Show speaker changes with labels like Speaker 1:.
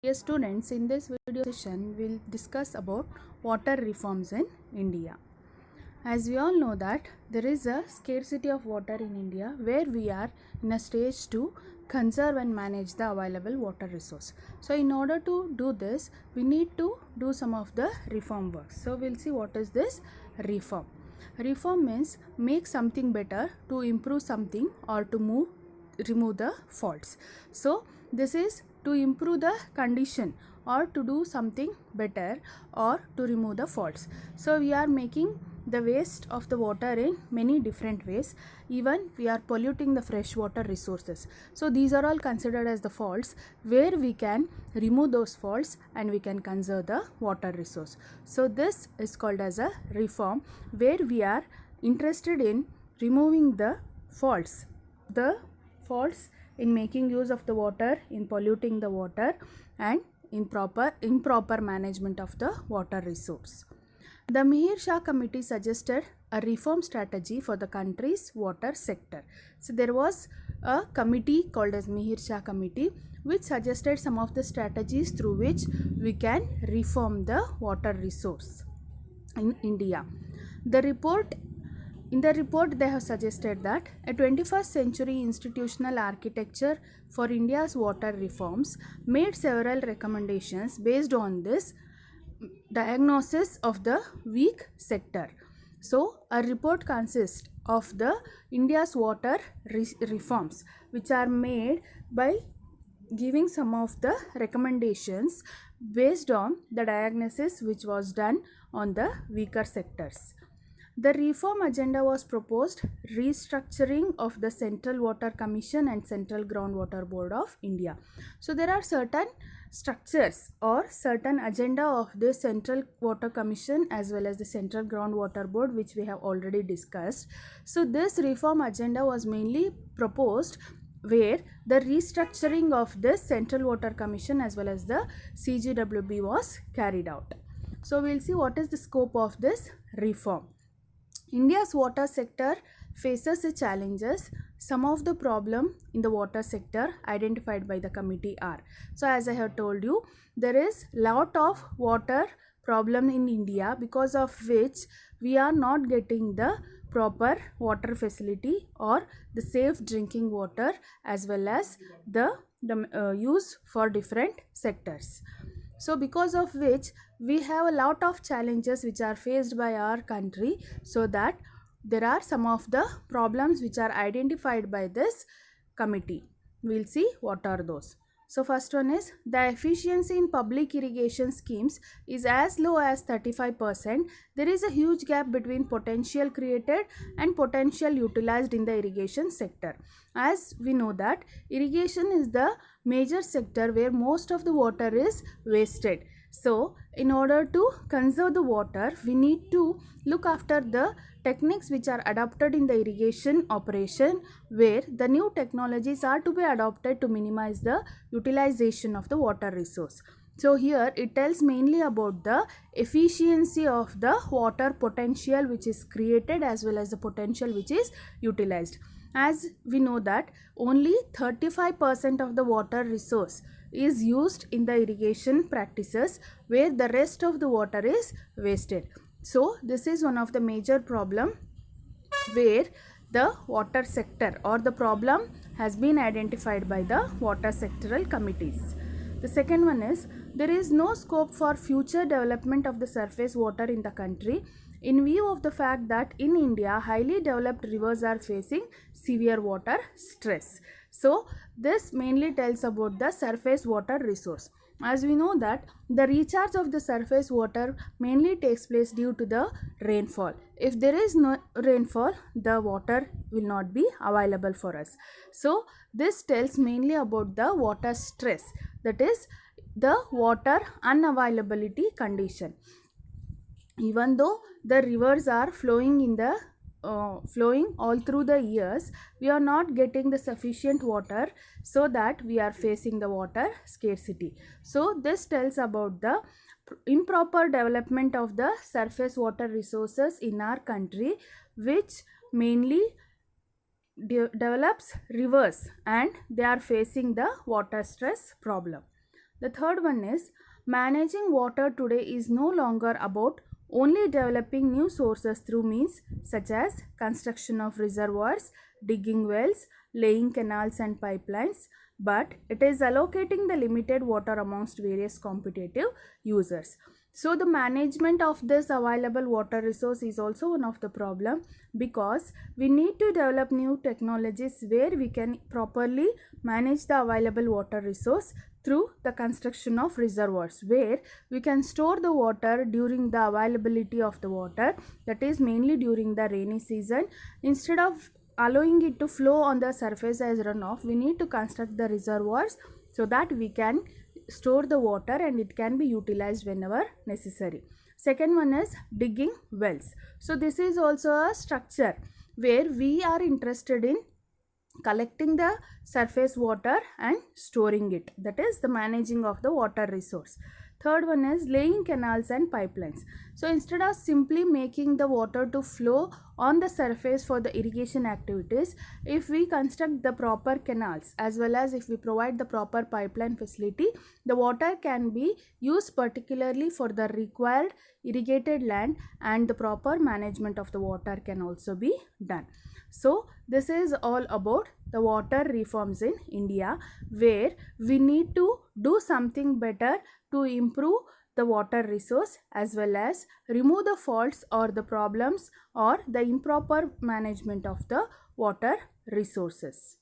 Speaker 1: Dear students, in this video session, we'll discuss about water reforms in India. As we all know that there is a scarcity of water in India where we are in a stage to conserve and manage the available water resource. So in order to do this, we need to do some of the reform works. So we'll see what is this reform. Reform means make something better, to improve something, or to remove the faults. So this is to improve the condition or to do something better or to remove the faults. So we are making the waste of the water in many different ways. Even we are polluting the freshwater resources. So these are all considered as the faults where we can remove those faults and we can conserve the water resource. So this is called as a reform where we are interested in removing the faults. The faults in making use of the water, in polluting the water, and improper management of the water resource. The Mihir Shah committee suggested a reform strategy for the country's water sector. So there was a committee called as Mihir Shah committee which suggested some of the strategies through which we can reform the water resource in India. In the report, they have suggested that a 21st century institutional architecture for India's water reforms made several recommendations based on this diagnosis of the weak sector. So, a report consists of the India's water reforms which are made by giving some of the recommendations based on the diagnosis which was done on the weaker sectors. The reform agenda was proposed restructuring of the Central Water Commission and Central Groundwater Board of India. So there are certain structures or certain agenda of the Central Water Commission as well as the Central Groundwater Board which we have already discussed. So this reform agenda was mainly proposed where the restructuring of the Central Water Commission as well as the CGWB was carried out. So we'll see what is the scope of this reform. India's water sector faces the challenges. Some of the problem in the water sector identified by the committee are. So as I have told you, there is lot of water problem in India because of which we are not getting the proper water facility or the safe drinking water as well as the use for different sectors. So because of which we have a lot of challenges which are faced by our country, so that there are some of the problems which are identified by this committee. We'll see what are those. So first one is the efficiency in public irrigation schemes is as low as 35%. There is a huge gap between potential created and potential utilized in the irrigation sector. As we know that irrigation is the major sector where most of the water is wasted. So in order to conserve the water, we need to look after the techniques which are adopted in the irrigation operation, where the new technologies are to be adopted to minimize the utilization of the water resource. So here it tells mainly about the efficiency of the water potential which is created as well as the potential which is utilized. As we know that only 35% of the water resource is used in the irrigation practices, where the rest of the water is wasted. So this is one of the major problem where the water sector or the problem has been identified by the water sectoral committees. The second one is there is no scope for future development of the surface water in the country in view of the fact that in India highly developed rivers are facing severe water stress. So this mainly tells about the surface water resource. As we know that the recharge of the surface water mainly takes place due to the rainfall. If there is no rainfall, the water will not be available for us. So this tells mainly about the water stress, that is the water unavailability condition. Even though the rivers are flowing all through the years, we are not getting the sufficient water, so that we are facing the water scarcity. So this tells about the improper development of the surface water resources in our country, which mainly develops rivers and they are facing the water stress problem. The third one is managing water today is no longer about only developing new sources through means such as construction of reservoirs, digging wells, laying canals and pipelines, but it is allocating the limited water amongst various competitive users. So the management of this available water resource is also one of the problem, because we need to develop new technologies where we can properly manage the available water resource through the construction of reservoirs, where we can store the water during the availability of the water, that is mainly during the rainy season. Instead of allowing it to flow on the surface as runoff, we need to construct the reservoirs so that we can store the water and it can be utilized whenever necessary. Second one is digging wells. So this is also a structure where we are interested in collecting the surface water and storing it, that is the managing of the water resource. Third one is laying canals and pipelines. So instead of simply making the water to flow on the surface for the irrigation activities, if we construct the proper canals as well as if we provide the proper pipeline facility, the water can be used particularly for the required irrigated land, and the proper management of the water can also be done. So this is all about the water reforms in India, where we need to do something better to improve the water resource as well as remove the faults or the problems or the improper management of the water resources.